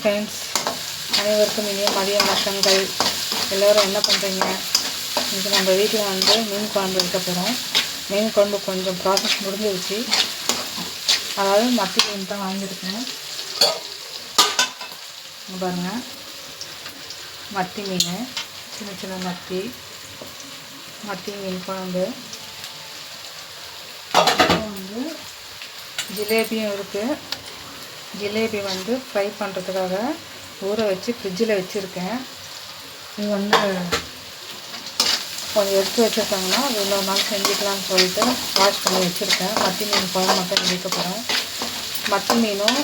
Friends, அனைவருக்கும் இனிய மதிய வணக்கங்கள். எல்லோரும் என்ன பண்ணுறீங்க? இன்றைக்கி நம்ம வீட்டில் வந்து மீன் குழம்பு வைக்க போகிறோம். மீன் குழம்பு கொஞ்சம் ப்ராசஸ் முடிஞ்சிருச்சு. அதாவது மத்தி மீன் தான் வாங்கியிருக்கேன். பாருங்கள், மத்தி மீன், சின்ன சின்ன மத்தி மீன் குழம்பு. வந்து ஜிலேபியும் இருக்குது. ஜிலேபி வந்து ஃப்ரை பண்ணுறதுக்காக ஊற வச்சு ஃப்ரிட்ஜில் வச்சுருக்கேன். இது வந்து கொஞ்சம் எடுத்து வச்சுருக்காங்கன்னா அது இன்னொரு நாள் செஞ்சுக்கலாம்னு சொல்லிட்டு வாஷ் பண்ணி வச்சுருக்கேன். மத்தி மீன் குழம்பு மட்டும் வைக்க போகிறேன். மத்தி மீனும்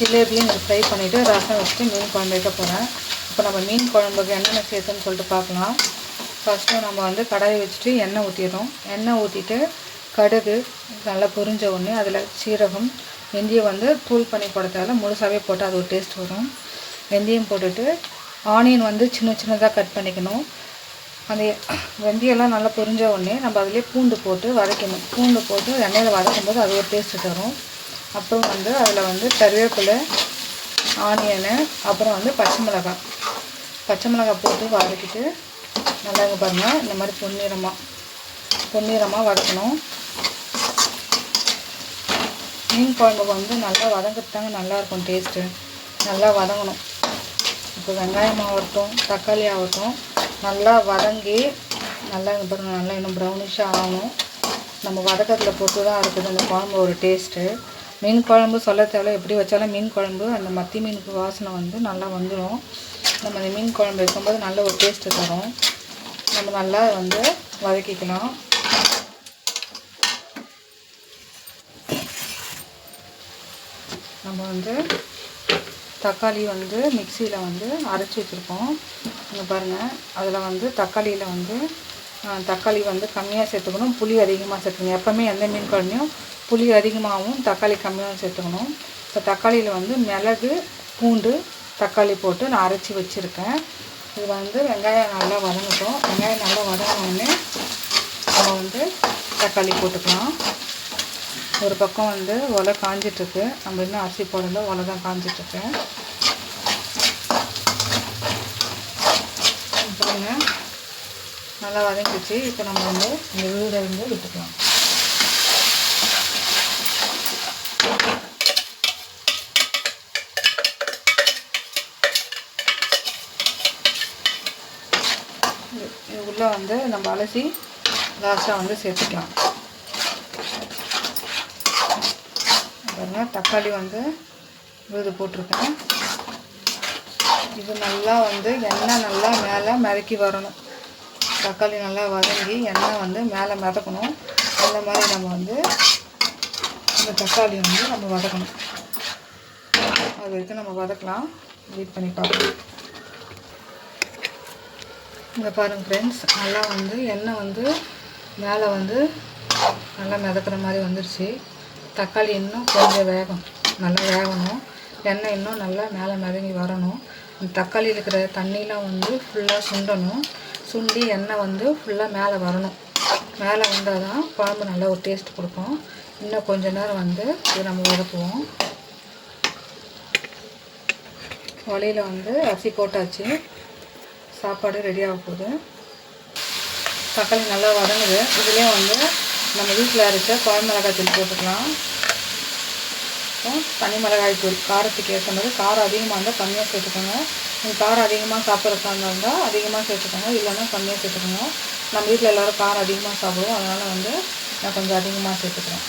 ஜிலேபியும் ஃப்ரை பண்ணிவிட்டு ரசம் வச்சுட்டு மீன் குழம்பு வைக்க போகிறேன். இப்போ நம்ம மீன் குழம்புக்கு என்னென்ன சேர்த்துன்னு சொல்லிட்டு பார்க்கலாம். ஃபஸ்ட்டு நம்ம வந்து கடாயை வச்சுட்டு எண்ணெய் ஊற்றிடுறோம். எண்ணெய் ஊற்றிட்டு கடுகு நல்லா பொரிஞ்ச உடனே அதில் சீரகம், வெந்தயம் வந்து தூள் பண்ணி போடுறதால முழுசாகவே போட்டு அது ஒரு டேஸ்ட் வரும். வெந்தயம் போட்டுட்டு ஆனியன் வந்து சின்ன சின்னதாக கட் பண்ணிக்கணும். அந்த வெந்தயம்லாம் நல்லா பொரிஞ்ச உடனே நம்ம அதிலே பூண்டு போட்டு வதக்கணும். பூண்டு போட்டு எண்ணெயில் வதக்கும் போது அது ஒரு டேஸ்ட்டு தரும். அப்புறம் வந்து அதில் வந்து கருவேப்பிலை, ஆனியனு, அப்புறம் வந்து பச்சை மிளகாய் போட்டு வதக்கிட்டு நல்லா பாருங்கள் இந்த மாதிரி பொன்னிறமாக வதக்கணும். மீன் குழம்பு வந்து நல்லா வதங்கிறதாங்க நல்லாயிருக்கும் டேஸ்ட்டு. நல்லா வதங்கணும். இப்போ வெங்காயம் ஆகட்டும், தக்காளி ஆகட்டும் நல்லா வதங்கி நல்லா பாருங்கள், நல்லா இன்னும் ப்ரௌனிஷாக ஆகணும். நம்ம வதக்கத்தில் பொறுத்து தான் இருக்குது அந்த குழம்பு ஒரு டேஸ்ட்டு. மீன் குழம்பு சொல்ல தேவையில்ல, எப்படி வச்சாலும் மீன் குழம்பு அந்த மத்தி மீனுக்கு வாசனை வந்து நல்லா வந்துடும். நம்ம அந்த மீன் குழம்பு வைக்கும்போது நல்ல ஒரு டேஸ்ட்டு தரும். நம்ம நல்லா வந்து வதக்கிக்கலாம். நம்ம வந்து தக்காளி வந்து மிக்சியில் வந்து அரைச்சி வச்சுருக்கோம். இங்கே பாருங்கள், அதில் வந்து தக்காளியில் வந்து தக்காளி வந்து கம்மியாக சேர்த்துக்கணும், புளி அதிகமாக சேர்த்துக்கணும். எப்போவுமே எந்த மீன் குழம்பையும் புளி அதிகமாகவும் தக்காளி கம்மியாகவும் சேர்த்துக்கணும். இப்போ தக்காளியில் வந்து மிளகு, பூண்டு, தக்காளி போட்டு நான் அரைச்சி வச்சுருக்கேன். இது வந்து வெங்காயம் நல்லா வதங்கட்டும். வெங்காயம் நல்லா வதங்கினோடனே நம்ம வந்து தக்காளி போட்டுக்கலாம். ஒரு பக்கம் வந்து ஒலை காஞ்சிட்ருக்கு. நம்ம இன்னும் அரிசி போடல, ஒலை தான் காஞ்சிட்ருக்கு. பாருங்க நல்லா வதங்கிடுச்சு. இப்போ நம்ம வந்து இந்த விழுதிலிருந்து விட்டுக்கலாம். இது உள்ளே வந்து நம்ம அலசி லாஸ்ட்டாக வந்து சேர்த்துக்கலாம். பாருங்கள், தக்காளி வந்து விழுது போட்டிருக்கேன். இது நல்லா வந்து எண்ணெய் நல்லா மேலே மிதக்கி வரணும். தக்காளி நல்லா வதங்கி எண்ணெய் வந்து மேலே மிதக்கணும். அந்த மாதிரி நம்ம வந்து இந்த தக்காளி வந்து நம்ம வதக்கணும். அது வரைக்கும் நம்ம வதக்கலாம். வெயிட் பண்ணி பார்க்கலாம். இங்கே பாருங்கள் ஃப்ரெண்ட்ஸ், நல்லா வந்து எண்ணெய் வந்து மேலே வந்து நல்லா மிதக்கிற மாதிரி வந்துடுச்சு. தக்காளி இன்னும் கொஞ்சம் நல்லா வேகணும். எண்ணெய் இன்னும் நல்லா மேலே மிதங்கி வரணும். தக்காளியில் இருக்கிற தண்ணியெலாம் வந்து ஃபுல்லாக சுண்டணும். சுண்டி எண்ணெய் வந்து ஃபுல்லாக மேலே வரணும். மேலே வந்தால் தான் குழம்பு நல்லா ஒரு டேஸ்ட் கொடுக்கும். இன்னும் கொஞ்சம் நேரம் வந்து இது நம்ம வதக்குவோம். ஒலையில் வந்து அரிசி போட்டாச்சு. சாப்பாடு ரெடி ஆக போகுது. தக்காளி நல்லா வதங்குது. இதுலேயே வந்து நம்ம வீட்டில் அரைச்ச குழம்பு மிளகாய் தூள் போட்டுக்கலாம். தனி மிளகாய் தூள் காரத்துக்கு ஏற்ற மாதிரி, காரம் அதிகமாக இருந்தால் கம்மியாக சேர்த்துக்கோங்க. நீங்கள் காரம் அதிகமாக சாப்பிட்றதா இருந்தால் அதிகமாக சேர்த்துக்கோங்க, இல்லைன்னா கம்மியாக சேர்த்துக்கோங்க. நம்ம வீட்டில் எல்லோரும் காரம் அதிகமாக சாப்பிடுவோம், அதனால் வந்து நான் கொஞ்சம் அதிகமாக சேர்த்துக்கிறேன்.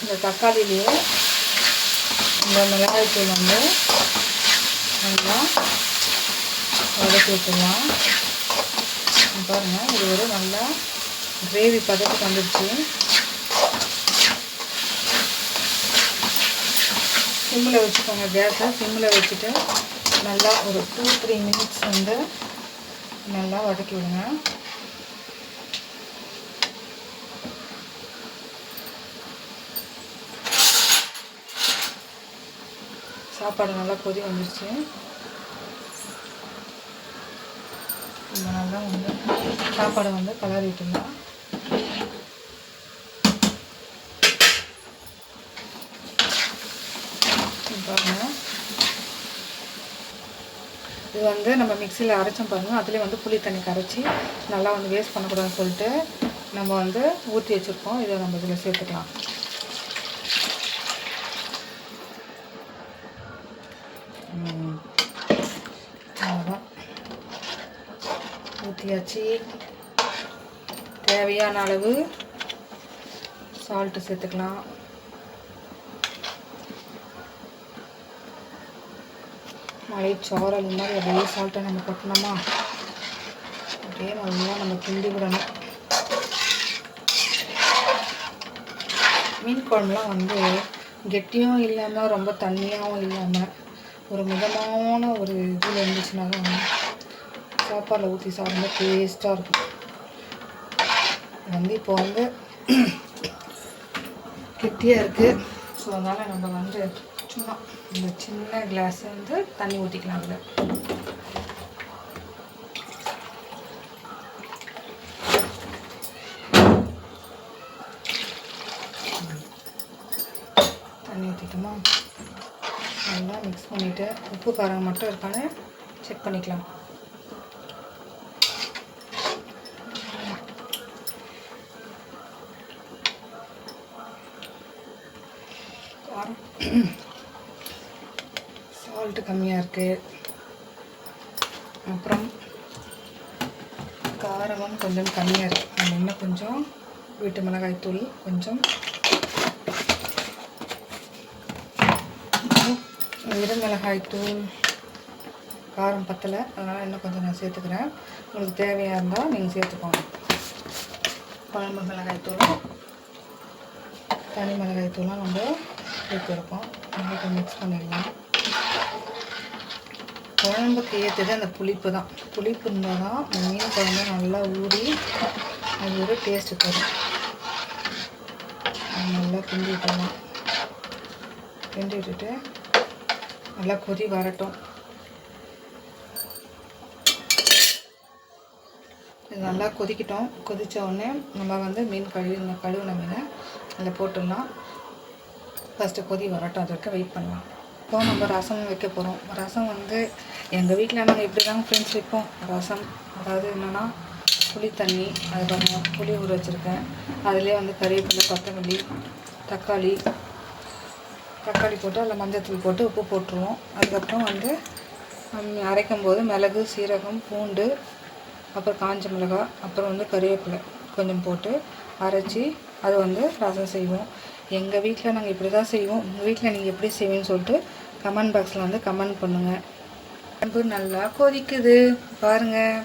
இந்த தக்காளியிலேயே இந்த மிளகாய் தூள் வந்து நல்லா வதக்கி வச்சுக்கலாம். பாருங்கள், இது ஒரு நல்லா கிரேவி பதத்துக்கு வந்துடுச்சு. சிம்மில் வச்சுக்கோங்க. கேஸை சிம்மில் வச்சுட்டு நல்லா ஒரு 2-3 மினிட்ஸ் வந்து நல்லா வதக்கி விடுங்க. சாப்பாடு நல்லா கொதி வந்துடுச்சு. நல்லா வந்து சாப்பாடை வந்து கலரி விட்டுடலாம். பாருங்கள். இது வந்து நம்ம மிக்சியில் அரைச்சோம் பாருங்கள். அதுலேயே வந்து புளி தண்ணி கரைச்சி நல்லா வந்து வேஸ்ட் பண்ணக்கூடாதுன்னு சொல்லிட்டு நம்ம வந்து ஊற்றி வச்சுருக்கோம். இதை நம்ம இதில் சேர்த்துக்கலாம். அவ்வளோதான், ஊற்றியாச்சு. தேவையான அளவு சால்ட்டு சேர்த்துக்கலாம். மழை சாரல் மாதிரி அப்படியே சால்ட்டை நம்ம கொட்டணுமா, அப்படியே நல்லா நம்ம கிண்டி விடணும். மீன் குழம்புலாம் வந்து கெட்டியும் இல்லாமல் ரொம்ப தண்ணியாகவும் இல்லாமல் ஒரு மிதமான ஒரு இதில் இருந்துச்சுன்னா தான் சாப்பாடில் ஊற்றி சாப்பிடும்போது டேஸ்ட்டாக இருக்கும். வந்து இப்போ வந்து கெட்டியாக இருக்குது. ஸோ அதனால் நம்ம வந்து சும்மா இந்த சின்ன கிளாஸ் வந்து தண்ணி ஊற்றிக்கலாம். அதில் தண்ணி ஊற்றிட்டோமா, நல்லா மிக்ஸ் பண்ணிவிட்டு உப்பு காரம் மட்டும் இருக்கான்னு செக் பண்ணிக்கலாம். சால்ட்டு கம்மியாக இருக்குது. அப்புறம் காரமும் கொஞ்சம் கம்மியாக இருக்குது. நம்ம இன்னும் கொஞ்சம் வீட்டு மிளகாய் தூள், கொஞ்சம் மிளகாய் தூள், காரம் பத்தலை, அதனால் இன்னும் கொஞ்சம் நான் சேர்த்துக்கிறேன். உங்களுக்கு தேவையாக இருந்தால் நீங்கள் சேர்த்துக்கோங்க. குழம்பு மிளகாய் தூளும் தனி மிளகாய் தூளும் நம்ம சேர்த்துருக்கோம். நல்லா மிக்ஸ் பண்ணிடலாம். குழம்புக்கு ஏற்றது அந்த புளிப்பு தான். புளிப்பு இருந்தால் தான் மீன் குழம்பு நல்லா ஊறி அது ஒரு டேஸ்ட்டு தரும். நல்லா கிண்டி விட்டுடலாம். கிண்டி விட்டுட்டு நல்லா கொதி வரட்டும். இது நல்லா கொதிக்கிட்டோம். கொதித்த உடனே நம்ம வந்து மீன் கழுவின மீனை அதில் போட்டுடலாம். ஃபஸ்ட்டு கொதி வரட்டும், அது வரைக்கும் வெயிட் பண்ணலாம். இப்போ நம்ம ரசம் வைக்க போகிறோம். ரசம் வந்து எங்கள் வீட்டில் நாங்கள் இப்படி தாங்க ஃப்ரெண்ட்ஸ் வைப்போம். ரசம் அதாவது என்னென்னா புளி தண்ணி, அது பாருங்கள் புளி ஊற வச்சுருக்கேன். அதிலே வந்து கறிவேப்பிலை, கொத்தமல்லி, தக்காளி போட்டு அதில் மஞ்சத்தூள் போட்டு உப்பு போட்டுருவோம். அதுக்கப்புறம் வந்து அரைக்கும் போது மிளகு, சீரகம், பூண்டு, அப்புறம் காஞ்ச மிளகாய், அப்புறம் வந்து கறிவேப்பிலை கொஞ்சம் போட்டு அரைச்சி அது வந்து ரசம் செய்வோம். எங்கள் வீட்டில் நாங்கள் இப்படி தான் செய்வோம். உங்கள் வீட்டில் நீங்கள் எப்படி செய்வீங்கன்னு சொல்லிட்டு கமெண்ட் பாக்ஸில் வந்து கமெண்ட் பண்ணுங்கள். குழம்பு நல்லா கொதிக்குது பாருங்கள்.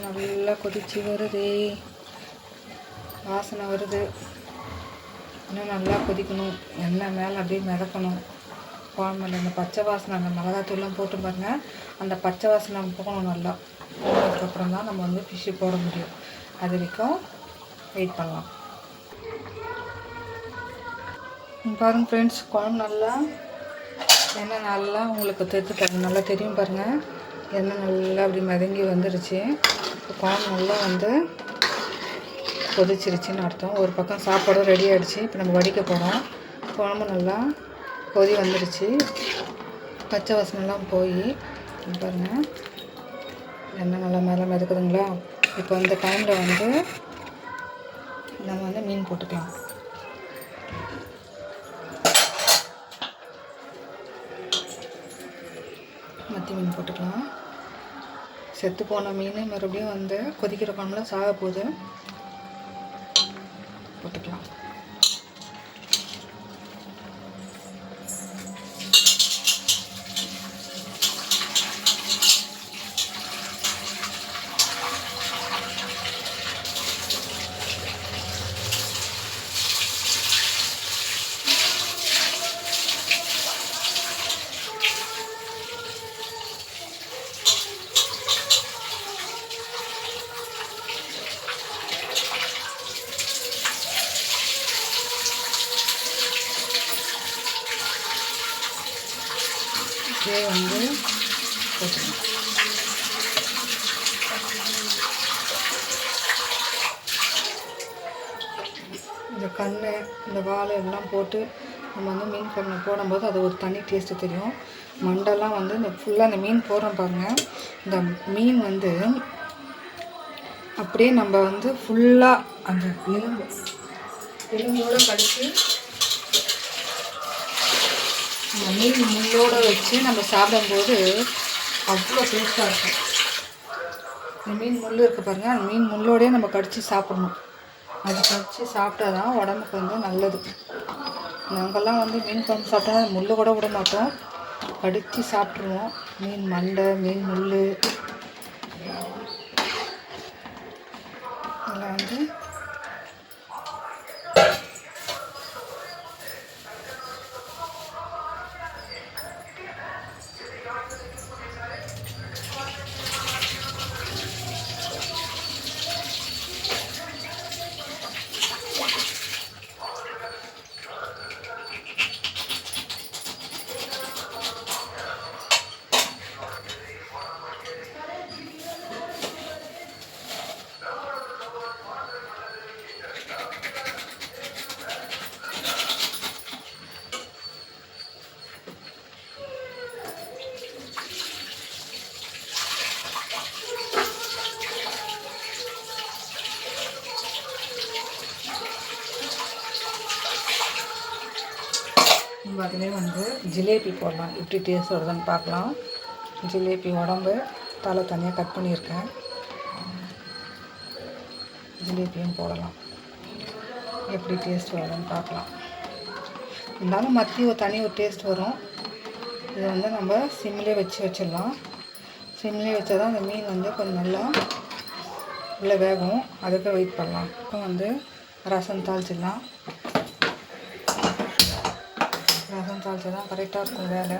நல்லா கொதிச்சு வருது, வாசனை வருது. இன்னும் நல்லா கொதிக்கணும். எண்ணெய் மேலே அப்படியே மிதக்கணும். குழம்புல அந்த பச்சை வாசனை, அந்த மிளகாத்தூள்லாம் போட்டு பாருங்கள், அந்த பச்சை வாசனை போகணும். நல்லா போனதுக்கப்புறம் தான் நம்ம வந்து ஃபிஷ்ஷு போட முடியும். அது வரைக்கும் வெயிட் பண்ணலாம். பாருங்கள் ஃப்ரெண்ட்ஸ், குழம்பு நல்லா எண்ணெய் நல்லா உங்களுக்கு நல்லா தெரியும் பாருங்கள். எண்ணெய் நல்லா அப்படி மிதங்கி வந்துருச்சு. இப்போ குழம்பு நல்லா வந்து கொதிச்சிருச்சுன்னு அர்த்தம். ஒரு பக்கம் சாப்பாடும் ரெடி ஆகிடுச்சு. இப்போ நம்ம வடிக்க போகிறோம். குழம்பு நல்லா கொதி வந்துருச்சு. பச்சை வாசனைலாம் போய் பாருங்கள் எண்ணெய் நல்லா மேலே மிதக்குதுங்களா. இப்போ இந்த டைமில் வந்து நம்ம வந்து மீன் போட்டுக்கலாம். மத்தி மீன் போட்டுக்கலாம். செத்து போன மீன் மறுபடியும் வந்து கொதிக்கிற குழம்புல சாக போகுது. போட்டுக்கலாம். அப்படியே வந்து போட்டுக்கணும். இந்த கண், இந்த வாழை எல்லாம் போட்டு நம்ம வந்து மீன் குழம்புல போடும்போது அது ஒரு தனி டேஸ்ட்டு தெரியும். மண்டெல்லாம் வந்து இந்த ஃபுல்லாக அந்த மீன் போடுறோம் பாருங்கள், இந்த மீன் வந்து அப்படியே நம்ம வந்து ஃபுல்லாக அந்த எலும்போடு கடிச்சு அந்த மீன் முள்ளோடு வச்சு நம்ம சாப்பிடும்போது அவ்வளோ டேஸ்ட்டாக இருக்கும். இந்த மீன் முள் இருக்குது பாருங்கள், அந்த மீன் முள்ளோடையே நம்ம கடித்து சாப்பிடணும். அது கடித்து சாப்பிட்டா தான் உடம்புக்கு வந்து நல்லது. நாங்கள்லாம் வந்து மீன் குழம்பு சாப்பிட்டா முள் கூட விட மாட்டோம், கடித்து சாப்பிட்ருவோம். மீன் மண்டை, மீன் முள் அதில் வந்து அதிலே வந்து ஜிலேபி போடலாம். எப்படி டேஸ்ட் வருதுன்னு பார்க்கலாம். ஜிலேபி உடம்பு தலை தனியாக கட் பண்ணியிருக்கேன், ஜிலேபியும் போடலாம். எப்படி டேஸ்ட் வருதுன்னு பார்க்கலாம். இருந்தாலும் மத்தி ஒரு தனி ஒரு டேஸ்ட் வரும். இதை வந்து நம்ம சிம்லேயே வச்சிடலாம். சிம்லேயே வச்சா தான் அந்த மீன் வந்து கொஞ்சம் நல்லா உள்ளே வேகும். அதுக்கு வெயிட் பண்ணலாம். இப்போ வந்து ரசம் தாளிச்சிடலாம். ரசம் தாளிச்சா தான் கரெக்டாக இருக்கும் வேலை.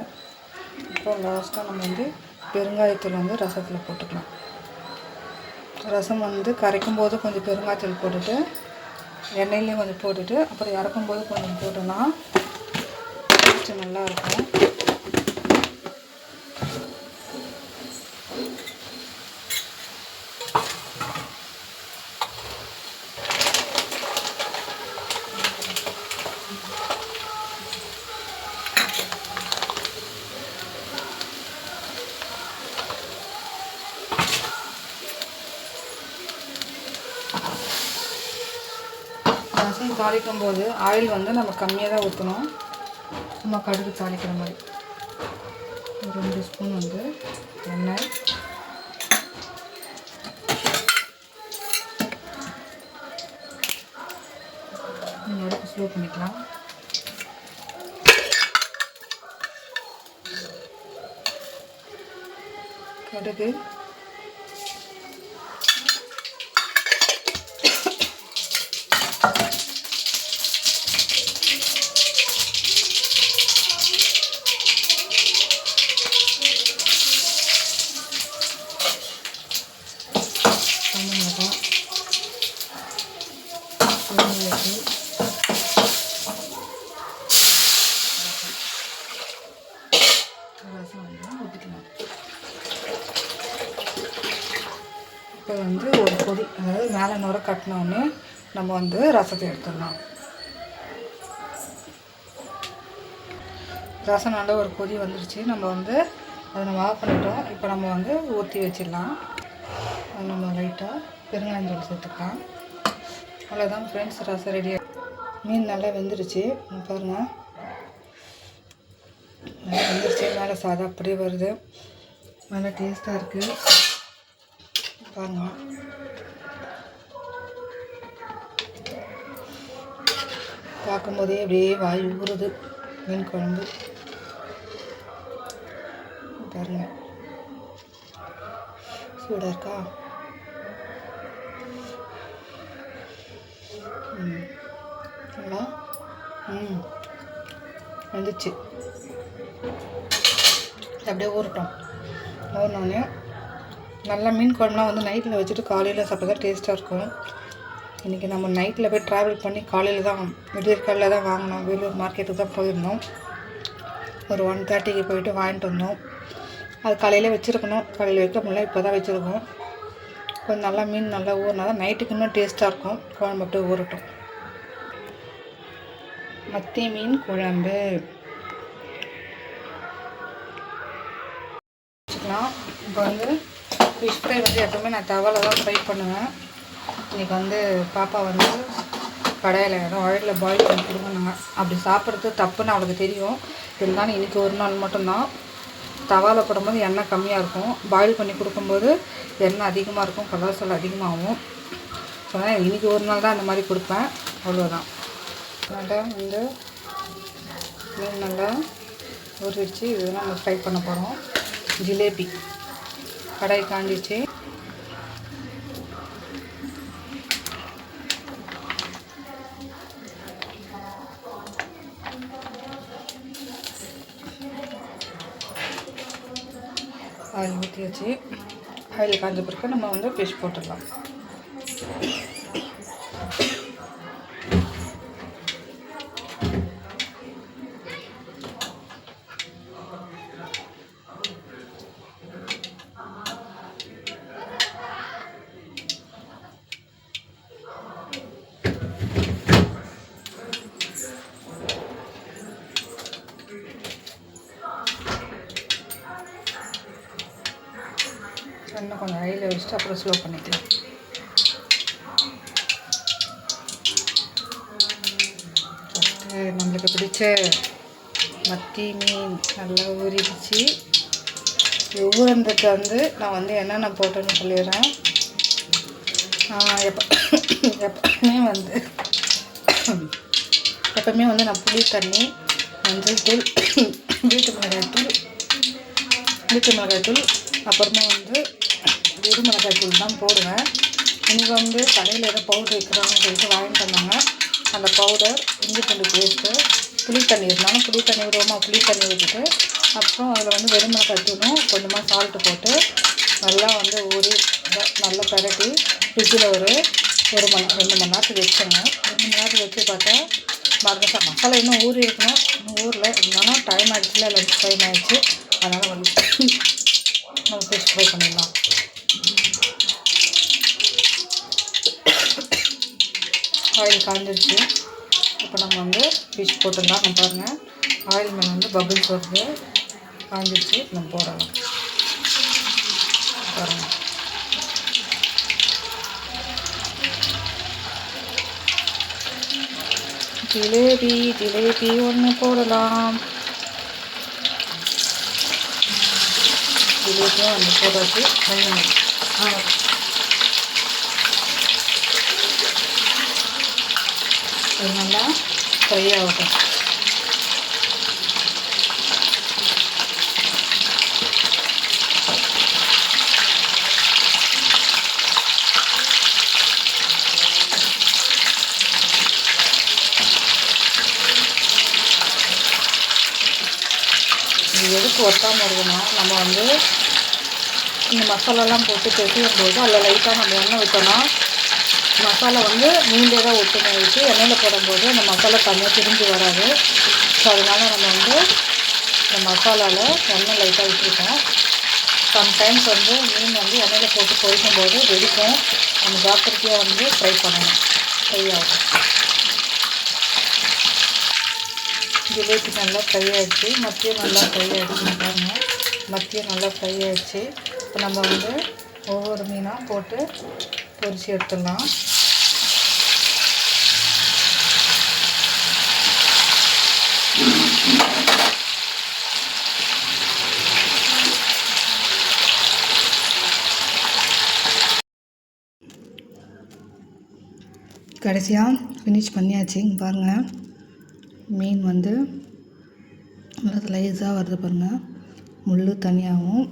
இப்போ லாஸ்ட்டாக நம்ம வந்து பெருங்காயத்தூள் வந்து ரசத்தில் போட்டுக்கலாம். ரசம் வந்து கரைக்கும் போது கொஞ்சம் பெருங்காயத்தூள் போட்டுட்டு எண்ணெயிலையும் கொஞ்சம் போட்டுட்டு அப்புறம் இறக்கும்போது கொஞ்சம் போட்டோன்னா டேஸ்ட்டு நல்லாயிருக்கும். ரசம் தாளிக்கும் போது ஆயில் வந்து நம்ம கம்மியாக தான் ஊற்றணும். சும்மா கடுகு தாளிக்கிற மாதிரி ஒரு 2 ஸ்பூன் வந்து எண்ணெய், அடுப்பு ஸ்லோ பண்ணிக்கலாம். கடுகு, ரசம் வந்து ஊற்றிக்கலாம். இப்போ வந்து ஒரு கொதி, அதாவது மேலே நுர கட்டினோடனே நம்ம வந்து ரசத்தை எடுத்துடலாம். ரசம் நல்லா ஒரு கொதி வந்துடுச்சு. நம்ம வந்து அதை நம்ம ஆஃப் பண்ணிட்டோம். இப்போ நம்ம வந்து ஊற்றி வச்சிடலாம். நம்ம லைட்டாக பெருங்காயத்தூள் சேர்த்துக்கலாம். அவ்வளோதான் ஃப்ரெண்ட்ஸ், ரசம் ரெடி. மீன் நல்லா வெந்துருச்சு பாருங்கள், நல்லா வெந்துருச்சு. மேலே சாதம் அப்படியே வருது, நல்லா டேஸ்ட்டாக இருக்குது பாருங்கள். பார்க்கும்போதே அப்படியே வாய் ஊறுது. மீன் குழம்பு பாருங்கள், சூடாக இருக்கா? நல்லா வந்துச்சு. அப்படியே ஊறட்டும். ஊறினோடனே நல்லா மீன் குழம்புலாம் வந்து நைட்டில் வச்சுட்டு காலையில் சாப்பிட்டா தான் டேஸ்ட்டாக இருக்கும். இன்றைக்கி நம்ம நைட்டில் போய் ட்ராவல் பண்ணி காலையில் தான் விடியற்காலையில் தான் வாங்கினோம். வேலூர் மார்க்கெட்டுக்கு தான் போயிருந்தோம். ஒரு 1:30க்கு போயிட்டு வாங்கிட்டு வந்தோம். அது காலையில் வச்சுருக்கணும், காலையில் வைக்க முடியல, இப்போ தான் வச்சுருக்கோம். கொஞ்சம் நல்லா மீன் நல்லா ஊறினா தான் நைட்டுக்கு இன்னும் டேஸ்ட்டாக இருக்கும். குழம்பு அப்படியே ஊறட்டும். மத்தி மீன் குழம்பு வச்சுக்கலாம். இப்போ வந்து ஃபிஷ் ஃப்ரை வந்து எப்போவுமே நான் தவாவில் தான் ஃப்ரை பண்ணுவேன். இன்றைக்கி வந்து பாப்பா வந்து கடையில் ஆயிலில் பாயில் பண்ணி கொடுங்க. அப்படி சாப்பிட்றது தப்புன்னு அவளுக்கு தெரியும். இருந்தாலும் இன்றைக்கி ஒரு நாள் மட்டும்தான் தவாவில் போடும்போது எண்ணெய் கம்மியாக இருக்கும், பாயில் பண்ணி கொடுக்கும்போது எண்ணெய் அதிகமாக இருக்கும், கொலஸ்ட்ரால் அதிகமாகும். ஸோ இன்றைக்கி ஒரு நாள் தான் அந்த மாதிரி கொடுப்பேன், அவ்வளோதான். நல்லா வந்து மீன் நல்லா ஊறிடுச்சு. இதெல்லாம் நம்ம ஃப்ரை பண்ண போகிறோம். ஜிலேபி கடாய் காஞ்சிச்சு. ஆயில் ஊற்றி வச்சு ஆயில் காஞ்ச பிறகு நம்ம வந்து ஃபிஷ் போட்டுடலாம். இன்னும் கொஞ்சம் ஆயில் வச்சுட்டு அப்புறம் ஸ்லோ பண்ணிக்கலாம். ஃபஸ்ட்டு நம்மளுக்கு பிடிச்ச மத்தி மீன் நல்லா ஊறிடுச்சு. ஊறுறதுக்கு வந்து நான் வந்து என்னென்ன போட்டேன்னு சொல்லிடுறேன். எப்பவுமே வந்து நான் புளி தண்ணி, மஞ்சள் தூள், வீட்டு மிளகாய் தூள், அப்புறமா வந்து வெறும் மிளகாய் தூள் தான் போடுவேன். இன்றைக்கி வந்து கடையில் ஏதோ பவுடர் வைக்கிறாங்கன்னு சொல்லிட்டு வாங்கிட்டு வந்தாங்க. அந்த பவுடர், இஞ்சி பூண்டு பேஸ்ட்டு, புளி தண்ணி இருந்தாலும் புளி தண்ணி விடுவோமா, புளி தண்ணி விட்டுட்டு அப்புறம் அதில் வந்து வெறும் மிளகாய் தூளும் கொஞ்சமாக சால்ட்டு போட்டு நல்லா வந்து நல்லா பரட்டி ஃப்ரிட்ஜில் ஒரு 2 மணி நேரத்துக்கு வச்சுங்க. 2 மணி நேரத்துக்கு வச்சு பார்த்தா மசாலா இன்னும் ஊறி இருக்கணும். இன்னும் ஊரில் இருந்தாலும் டைம் ஆகிடுச்சுல, லஞ்ச் டைம் ஆகிடுச்சு. அதனால் வந்து நம்ம ஃபிஷ் ஃப்ரை பண்ணிடலாம். ஆயில் காஞ்சிருச்சு. இப்போ நம்ம வந்து ஃபிஷ் போட்டுடலாம். நம்ம பாருங்கள், ஆயில் மேலே வந்து பபிள்ஸ் வருது, காஞ்சிருச்சு. நம்ம போடலாம் பாருங்கள். ஜிலேபி ஒன்று போடலாம். ஜிலேபியும் ஒன்று போட்டாச்சு. இது நல்லா ஃப்ரை ஆகட்டும். இது எதுக்கு ஒட்டாமல் இருக்குன்னா, நம்ம வந்து இந்த மசாலாலாம் போட்டு பெசியும் போது அதில் லைட்டாக நம்ம எண்ணெய் விட்டோம்னா மசாலா வந்து மீன்லே தான் ஒட்டுமை வச்சு எண்ணெயில் போடும்போது அந்த மசாலா தனியாக பிரிஞ்சு வராது. ஸோ அதனால் நம்ம வந்து இந்த மசாலாவில் எண்ணெய் லைட்டாக விட்டுருக்கோம். சம்டைம்ஸ் வந்து மீன் வந்து எண்ணெயில் போட்டு பொரிக்கும்போது வெடிக்கும். நம்ம ஜாக்கிரதையாக வந்து ஃப்ரை பண்ணணும், ஃப்ரை ஆகும். ஜிலேபி நல்லா ஃப்ரை ஆகிடுச்சு, மத்தியும் நல்லா ஃப்ரை ஆகிடுச்சு. பாருங்கள், மத்தியும் நல்லா ஃப்ரை ஆகிடுச்சு. இப்போ நம்ம வந்து ஒவ்வொரு மீனாக போட்டு பொரிச்சு எடுத்துடலாம். கடைசியாக ஃபினிஷ் பண்ணியாச்சு. இங்கே பாருங்கள், மீன் வந்து நல்லா ஸ்லைஸாக வருது பாருங்கள். முள் தனியாகவும்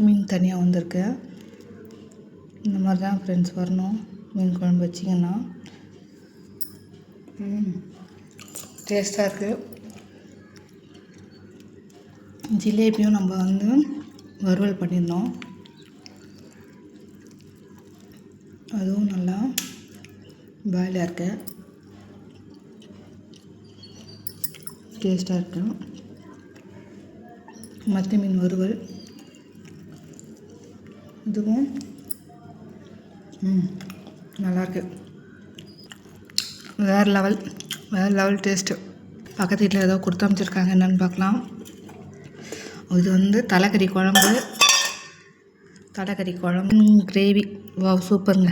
மீன் தனியாக வந்திருக்கு. இந்த மாதிரி தான் ஃப்ரெண்ட்ஸ் வரணும் மீன் குழம்பு வச்சிங்கன்னா. டேஸ்ட்டாக இருக்குது. ஜிலேபியும் நம்ம வந்து வறுவல் பண்ணியிருந்தோம், அதுவும் நல்லா பாயிலாக இருக்கு, டேஸ்ட்டாக இருக்குது. மத்தி மீன் வறுவல் இதுவும் நல்லாயிருக்கு, வேறு லெவல். வேறு லெவல் டேஸ்ட்டு. பக்கத்து வீட்டில் ஏதோ கொடுத்து அமைச்சிருக்காங்க, என்னென்னு பார்க்கலாம். இது வந்து தலைக்கறி குழம்பு கிரேவி. வா, சூப்பருங்க.